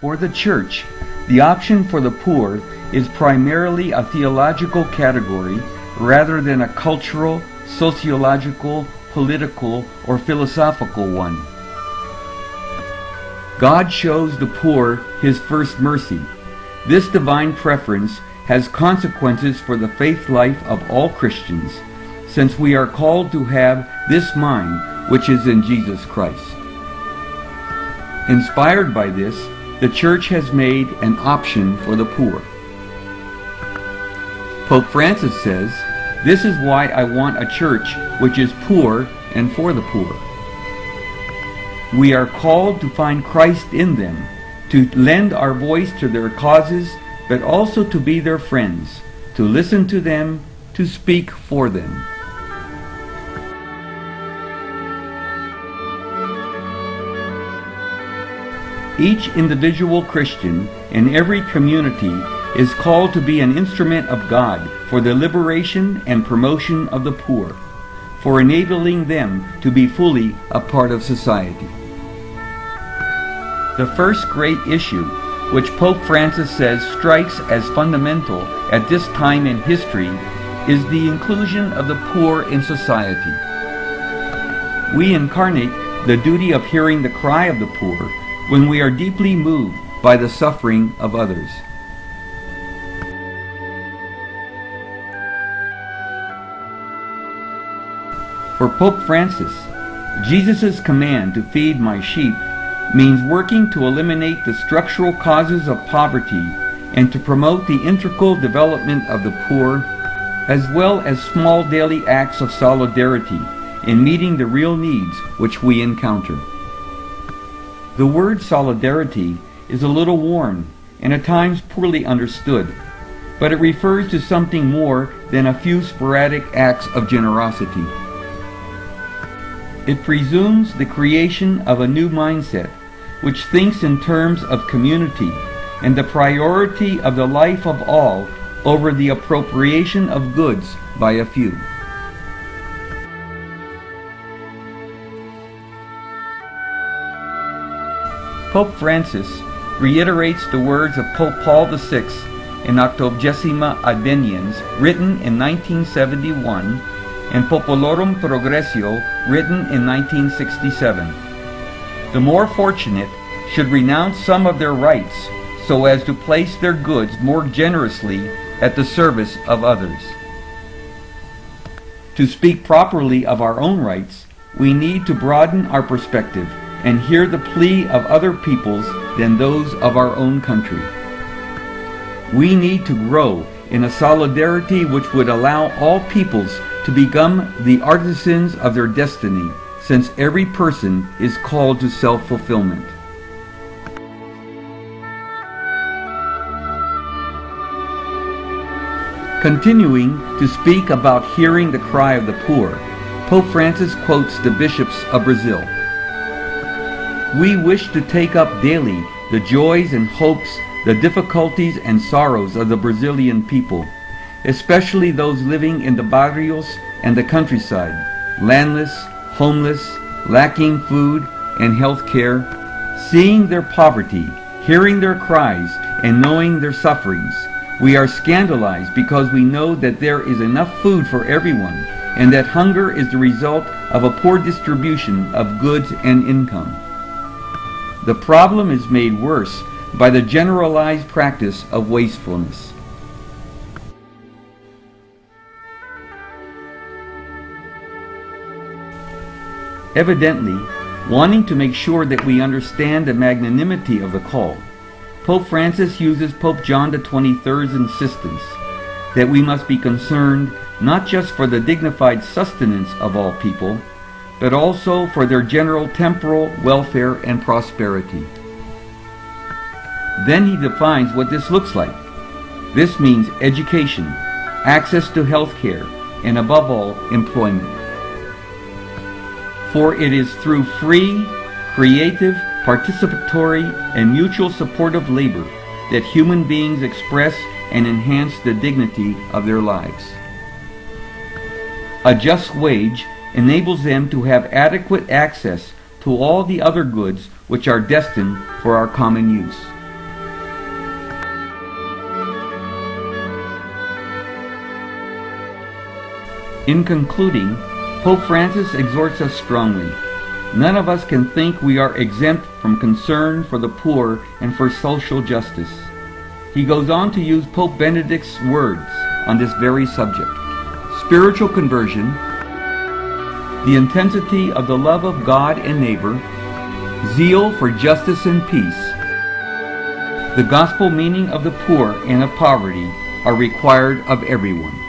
For the Church, the option for the poor is primarily a theological category rather than a cultural, sociological, political, or philosophical one. God shows the poor His first mercy. This divine preference has consequences for the faith life of all Christians, since we are called to have this mind which is in Jesus Christ. Inspired by this, the Church has made an option for the poor. Pope Francis says, "This is why I want a church which is poor and for the poor." We are called to find Christ in them, to lend our voice to their causes, but also to be their friends, to listen to them, to speak for them. Each individual Christian in every community is called to be an instrument of God for the liberation and promotion of the poor, for enabling them to be fully a part of society. The first great issue, which Pope Francis says strikes as fundamental at this time in history, is the inclusion of the poor in society. We incarnate the duty of hearing the cry of the poor when we are deeply moved by the suffering of others. For Pope Francis, Jesus' command to feed my sheep means working to eliminate the structural causes of poverty and to promote the integral development of the poor, as well as small daily acts of solidarity in meeting the real needs which we encounter. The word solidarity is a little worn and at times poorly understood, but it refers to something more than a few sporadic acts of generosity. It presumes the creation of a new mindset which thinks in terms of community and the priority of the life of all over the appropriation of goods by a few. Pope Francis reiterates the words of Pope Paul VI in Octogesima Adveniens, written in 1971, and Populorum Progressio, written in 1967. The more fortunate should renounce some of their rights so as to place their goods more generously at the service of others. To speak properly of our own rights, we need to broaden our perspective and hear the plea of other peoples than those of our own country. We need to grow in a solidarity which would allow all peoples to become the artisans of their destiny, since every person is called to self-fulfillment. Continuing to speak about hearing the cry of the poor, Pope Francis quotes the bishops of Brazil. "We wish to take up daily the joys and hopes, the difficulties and sorrows of the Brazilian people, especially those living in the barrios and the countryside, landless, homeless, lacking food and health care, seeing their poverty, hearing their cries, and knowing their sufferings. We are scandalized because we know that there is enough food for everyone, and that hunger is the result of a poor distribution of goods and income. The problem is made worse by the generalized practice of wastefulness." Evidently, wanting to make sure that we understand the magnanimity of the call, Pope Francis uses Pope John XXIII's insistence that we must be concerned not just for the dignified sustenance of all people, but also for their general temporal welfare and prosperity. Then he defines what this looks like. This means education, access to health care, and above all, employment. For it is through free, creative, participatory, and mutual supportive labor that human beings express and enhance the dignity of their lives. A just wage enables them to have adequate access to all the other goods which are destined for our common use. In concluding, Pope Francis exhorts us strongly. None of us can think we are exempt from concern for the poor and for social justice. He goes on to use Pope Benedict's words on this very subject. Spiritual conversion, the intensity of the love of God and neighbor, zeal for justice and peace, the gospel meaning of the poor and of poverty are required of everyone.